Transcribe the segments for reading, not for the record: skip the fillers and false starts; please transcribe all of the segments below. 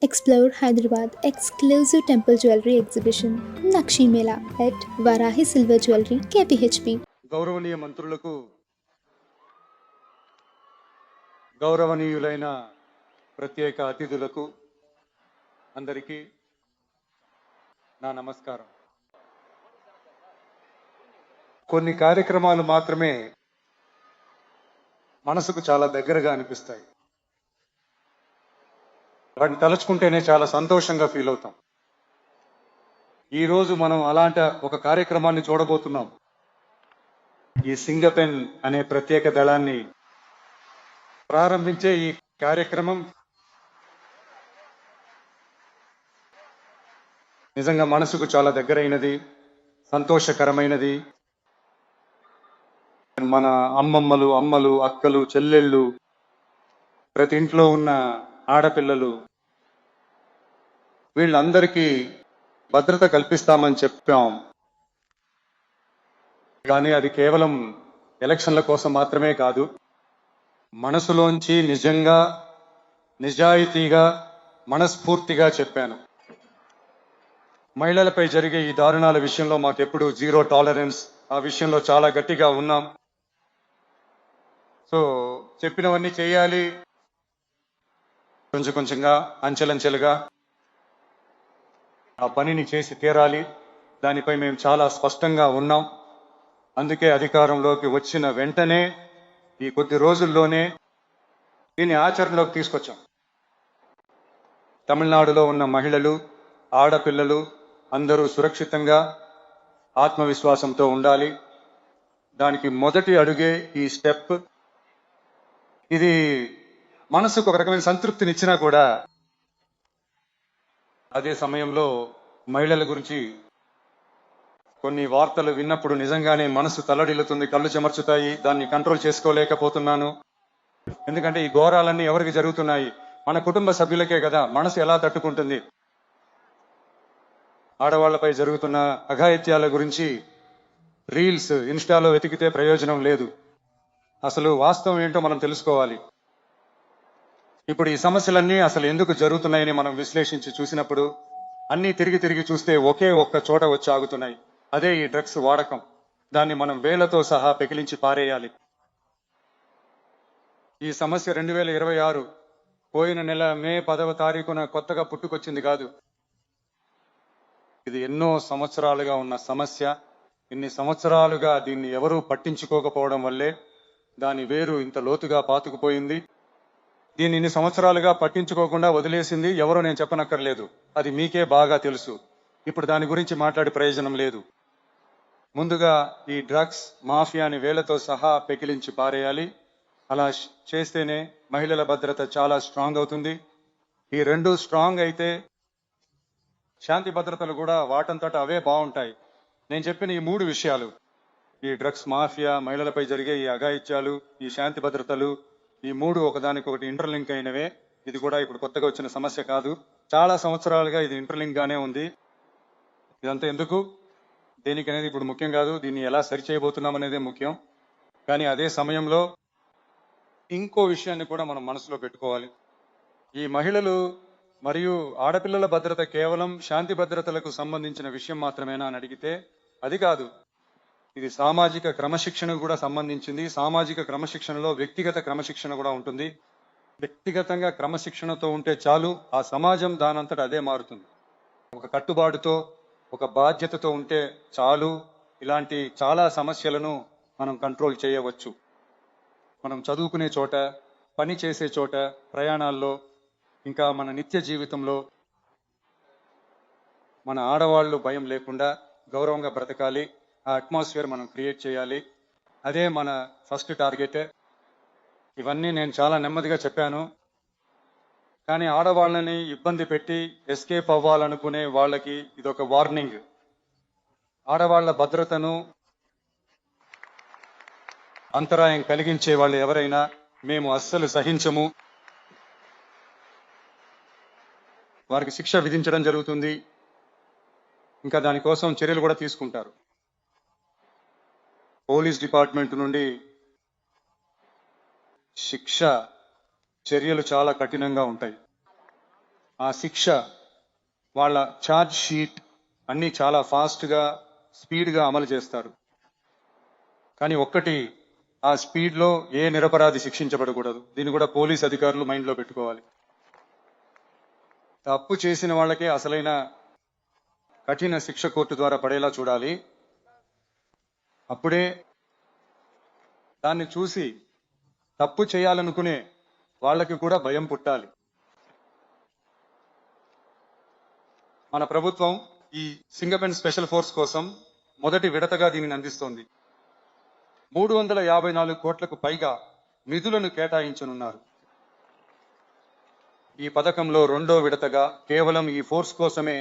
Explore Hyderabad exclusive temple jewelry exhibition Nakshi Mela at Varahi Silver Jewelry KPHP. గౌరవనీయ మంత్రులకు, గౌరవనీయులైన ప్రత్యేక అతిథులకు అందరికీ నా నమస్కారం. కొన్ని కార్యక్రమాలు మాత్రమే మనసుకు చాలా దగ్గరగా అనిపిస్తాయి. వాటిని తలుచుకుంటేనే చాలా సంతోషంగా ఫీల్ అవుతాం. ఈరోజు మనం అలాంటి ఒక కార్యక్రమాన్ని చూడబోతున్నాం. ఈ సింగపెన్ అనే ప్రత్యేక దళాన్ని ప్రారంభించే ఈ కార్యక్రమం నిజంగా మనసుకు చాలా దగ్గరైనది, సంతోషకరమైనది. మన అమ్మలు, అక్కలు, చెల్లెళ్ళు, ప్రతి ఇంట్లో ఉన్న ఆడపిల్లలు వీళ్ళందరికీ భద్రత కల్పిస్తామని చెప్పాం. కానీ అది కేవలం ఎలక్షన్ల కోసం మాత్రమే కాదు, మనసులోంచి నిజంగా, నిజాయితీగా, మనస్ఫూర్తిగా చెప్పాను. మహిళలపై జరిగే ఈ దారుణాల విషయంలో మాకెప్పుడు జీరో టాలరెన్స్, ఆ విషయంలో చాలా గట్టిగా ఉన్నాం. సో చెప్పినవన్నీ చేయాలి, కొంచెంగా, అంచెలంచెలుగా ఆ పనిని చేసి తీరాలి. దానిపై మేము చాలా స్పష్టంగా ఉన్నాం. అందుకే అధికారంలోకి వచ్చిన వెంటనే ఈ కొద్ది రోజుల్లోనే దీన్ని ఆచరణలోకి తీసుకొచ్చాం. తమిళనాడులో ఉన్న మహిళలు, ఆడపిల్లలు అందరూ సురక్షితంగా, ఆత్మవిశ్వాసంతో ఉండాలి. దానికి మొదటి అడుగే ఈ స్టెప్. ఇది మనసుకు ఒక రకమైన సంతృప్తినిచ్చినా కూడా అదే సమయంలో మహిళల గురించి కొన్ని వార్తలు విన్నప్పుడు నిజంగానే మనసు తల్లడిల్లుతుంది, కళ్ళు చెమర్చుతాయి. దాన్ని కంట్రోల్ చేసుకోలేకపోతున్నాను. ఎందుకంటే ఈ ఘోరాలన్నీ ఎవరికి జరుగుతున్నాయి? మన కుటుంబ సభ్యులకే కదా. మనసు ఎలా తట్టుకుంటుంది? ఆడవాళ్లపై జరుగుతున్న అఘాయిత్యాల గురించి రీల్స్, ఇన్స్టాలో వెతికితే ప్రయోజనం లేదు. అసలు వాస్తవం ఏంటో మనం తెలుసుకోవాలి. ఇప్పుడు ఈ సమస్యలన్నీ అసలు ఎందుకు జరుగుతున్నాయని మనం విశ్లేషించి చూసినప్పుడు అన్నీ తిరిగి చూస్తే ఒకే ఒక్క చోట వచ్చి ఆగుతున్నాయి. అదే ఈ డ్రగ్స్ వాడకం. దాన్ని మనం వేలతో సహా పెకిలించి పారేయాలి. ఈ సమస్య 2026 పోయిన నెల మే 10వ తారీఖున కొత్తగా పుట్టుకొచ్చింది కాదు. ఇది ఎన్నో సంవత్సరాలుగా ఉన్న సమస్య. ఇన్ని సంవత్సరాలుగా దీన్ని ఎవరూ పట్టించుకోకపోవడం వల్లే దాని వేరు ఇంత లోతుగా పాతుకుపోయింది. దీన్ని ఇన్ని సంవత్సరాలుగా పట్టించుకోకుండా వదిలేసింది ఎవరో నేను చెప్పనక్కర్లేదు. అది మీకే బాగా తెలుసు. ఇప్పుడు దాని గురించి మాట్లాడే ప్రయోజనం లేదు. ముందుగా ఈ డ్రగ్స్ మాఫియాని వేలతో సహా పెకిలించి పారేయాలి. అలా చేస్తేనే మహిళల భద్రత చాలా స్ట్రాంగ్ అవుతుంది. ఈ రెండు స్ట్రాంగ్ అయితే శాంతి భద్రతలు కూడా వాటంతట అవే బాగుంటాయి. నేను చెప్పిన ఈ మూడు విషయాలు, ఈ డ్రగ్స్ మాఫియా, మహిళలపై జరిగే ఈ అఘాయిత్యాలు, ఈ శాంతి భద్రతలు, ఈ మూడు ఒకదానికొకటి ఇంటర్లింక్ అయినవే. ఇది కూడా ఇప్పుడు కొత్తగా వచ్చిన సమస్య కాదు. చాలా సంవత్సరాలుగా ఇది ఇంటర్లింక్ గానే ఉంది. ఇదంతా ఎందుకు, దేనికి అనేది ఇప్పుడు ముఖ్యం కాదు. దీన్ని ఎలా సరి చేయబోతున్నాం అనేదే ముఖ్యం. కానీ అదే సమయంలో ఇంకో విషయాన్ని కూడా మనం మనసులో పెట్టుకోవాలి. ఈ మహిళలు మరియు ఆడపిల్లల భద్రత కేవలం శాంతి భద్రతలకు సంబంధించిన విషయం మాత్రమేనా అని అడిగితే అది కాదు. ఇది సామాజిక క్రమశిక్షణకు కూడా సంబంధించింది. సామాజిక క్రమశిక్షణలో వ్యక్తిగత క్రమశిక్షణ కూడా ఉంటుంది. వ్యక్తిగతంగా క్రమశిక్షణతో ఉంటే చాలు, ఆ సమాజం దానంతట అదే మారుతుంది. ఒక కట్టుబాటుతో, ఒక బాధ్యతతో ఉంటే చాలు, ఇలాంటి చాలా సమస్యలను మనం కంట్రోల్ చేయవచ్చు. మనం చదువుకునే చోట, పని చేసే చోట, ప్రయాణాల్లో, ఇంకా మన నిత్య జీవితంలో మన ఆడవాళ్ళు భయం లేకుండా గౌరవంగా బ్రతకాలి. ఆ అట్మాస్ఫియర్ మనం క్రియేట్ చేయాలి. అదే మన ఫస్ట్ టార్గెట్. ఇవన్నీ నేను చాలా నెమ్మదిగా చెప్పాను. కానీ ఆడవాళ్ళని ఇబ్బంది పెట్టి ఎస్కేప్ అవ్వాలనుకునే వాళ్ళకి ఇదొక వార్నింగ్. ఆడవాళ్ల భద్రతను అంతరాయం కలిగించే వాళ్ళు ఎవరైనా మేము అస్సలు సహించము. వారికి శిక్ష విధించడం జరుగుతుంది. ఇంకా దానికోసం చర్యలు కూడా తీసుకుంటారు. పోలీస్ డిపార్ట్మెంట్ నుండి శిక్ష చర్యలు చాలా కఠినంగా ఉంటాయి. ఆ శిక్ష, వాళ్ళ ఛార్జ్ షీట్ అన్నీ చాలా ఫాస్ట్గా స్పీడ్గా అమలు చేస్తారు. కానీ ఒక్కటి, ఆ స్పీడ్లో ఏ నిరపరాధి శిక్షించబడకూడదు. దీన్ని కూడా పోలీస్ అధికారులు మైండ్లో పెట్టుకోవాలి. తప్పు చేసిన వాళ్ళకే అసలైన కఠిన శిక్ష కోర్టు ద్వారా పడేలా చూడాలి. అప్పుడే దాన్ని చూసి తప్పు చేయాలనుకునే వాళ్ళకి కూడా భయం పుట్టాలి. మన ప్రభుత్వం ఈ సింగపెన్ స్పెషల్ ఫోర్స్ కోసం మొదటి విడతగా దీనిని అందిస్తోంది. 354 కోట్లకు పైగా నిధులను కేటాయించనున్నారు. ఈ పథకంలో రెండో విడతగా కేవలం ఈ ఫోర్స్ కోసమే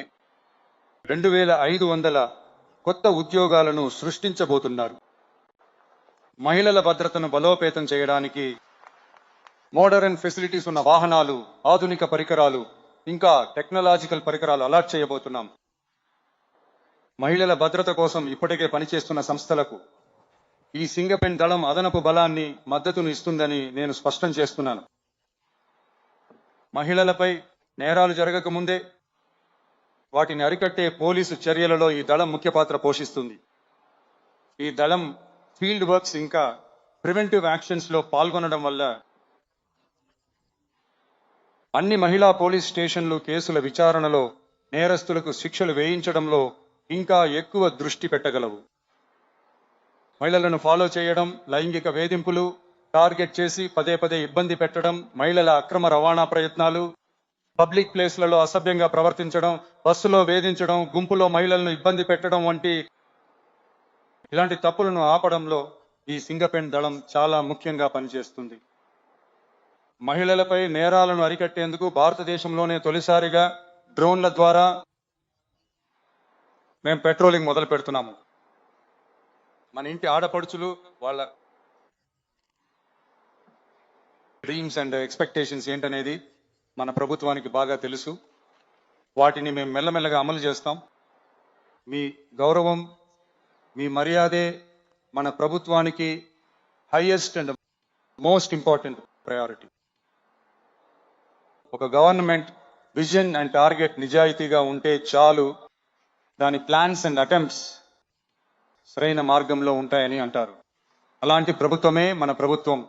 2500 కొత్త ఉద్యోగాలను సృష్టించబోతున్నారు. మహిళల భద్రతను బలోపేతం చేయడానికి మోడర్న్ ఫెసిలిటీస్ ఉన్న వాహనాలు, ఆధునిక పరికరాలు, ఇంకా టెక్నాలజికల్ పరికరాలు అలాట్ చేయబోతున్నాం. మహిళల భద్రత కోసం ఇప్పటికే పనిచేస్తున్న సంస్థలకు ఈ సింగపెన్ దళం అదనపు బలాన్ని, మద్దతును ఇస్తుందని నేను స్పష్టం చేస్తున్నాను. మహిళలపై నేరాలు జరగకముందే వాటిని అరికట్టే పోలీసు చర్యలలో ఈ దళం ముఖ్య పాత్ర పోషిస్తుంది. ఈ దళం ఫీల్డ్ వర్క్స్ ఇంకా ప్రివెంటివ్ యాక్షన్స్లో పాల్గొనడం వల్ల అన్ని మహిళా పోలీస్ స్టేషన్లు కేసుల విచారణలో నేరస్తులకు శిక్షలు వేయించడంలో ఇంకా ఎక్కువ దృష్టి పెట్టగలవు. మహిళలను ఫాలో చేయడం, లైంగిక వేధింపులు టార్గెట్ చేసి పదే పదే ఇబ్బంది పెట్టడం, మహిళల అక్రమ రవాణా ప్రయత్నాలు, పబ్లిక్ ప్లేస్లలో అసభ్యంగా ప్రవర్తించడం, బస్సులో వేధించడం, గుంపులో మహిళలను ఇబ్బంది పెట్టడం వంటి ఇలాంటి తప్పులను ఆపడంలో ఈ సింగపెన్ దళం చాలా ముఖ్యంగా పనిచేస్తుంది. మహిళలపై నేరాలను అరికట్టేందుకు భారతదేశంలోనే తొలిసారిగా డ్రోన్ల ద్వారా మేము పెట్రోలింగ్ మొదలు పెడుతున్నాము. మన ఇంటి ఆడపడుచులు వాళ్ళ డ్రీమ్స్ అండ్ ఎక్స్పెక్టేషన్స్ ఏంటనేది మన ప్రభుత్వానికి బాగా తెలుసు. వాటిని మేము మెల్లమెల్లగా అమలు చేస్తాం. మీ గౌరవం, మీ మర్యాదే మన ప్రభుత్వానికి highest and most important priority. ఒక గవర్నమెంట్ విజన్ అండ్ టార్గెట్ నిజాయితీగా ఉంటే చాలు, దాని ప్లాన్స్ అండ్ అటెంప్ట్స్ సరైన మార్గంలో ఉంటాయని అంటారు. అలాంటి ప్రభుత్వమే మన ప్రభుత్వం,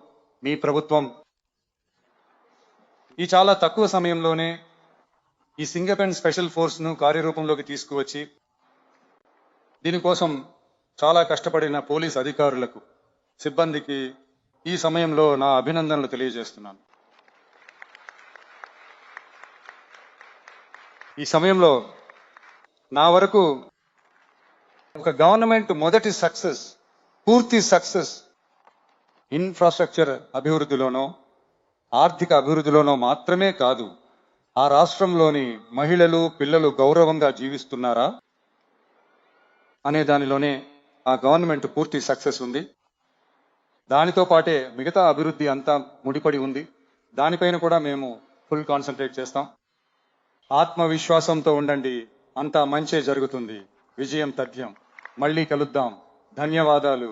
మీ ప్రభుత్వం. ఈ చాలా తక్కువ సమయంలోనే ఈ సింగపెన్ స్పెషల్ ఫోర్స్ను కార్యరూపంలోకి తీసుకువచ్చి దీనికోసం చాలా కష్టపడిన పోలీస్ అధికారులకు, సిబ్బందికి ఈ సమయంలో నా అభినందనలు తెలియజేస్తున్నాను. ఈ సమయంలో నా వరకు ఒక గవర్నమెంట్ మొదటి సక్సెస్, పూర్తి సక్సెస్ ఇన్ఫ్రాస్ట్రక్చర్ అభివృద్ధిలోనో, ఆర్థిక అభివృద్ధిలోనో మాత్రమే కాదు, ఆ రాష్ట్రంలోని మహిళలు, పిల్లలు గౌరవంగా జీవిస్తున్నారా అనే దానిలోనే ఆ గవర్నమెంట్ పూర్తి సక్సెస్ ఉంది. దానితో పాటే మిగతా అభివృద్ధి అంతా ముడిపడి ఉంది. దానిపైన కూడా మేము ఫుల్ కాన్సన్ట్రేట్ చేస్తాం. ఆత్మవిశ్వాసంతో ఉండండి, అంతా మంచే జరుగుతుంది. విజయం తథ్యం. మళ్ళీ కలుద్దాం. ధన్యవాదాలు.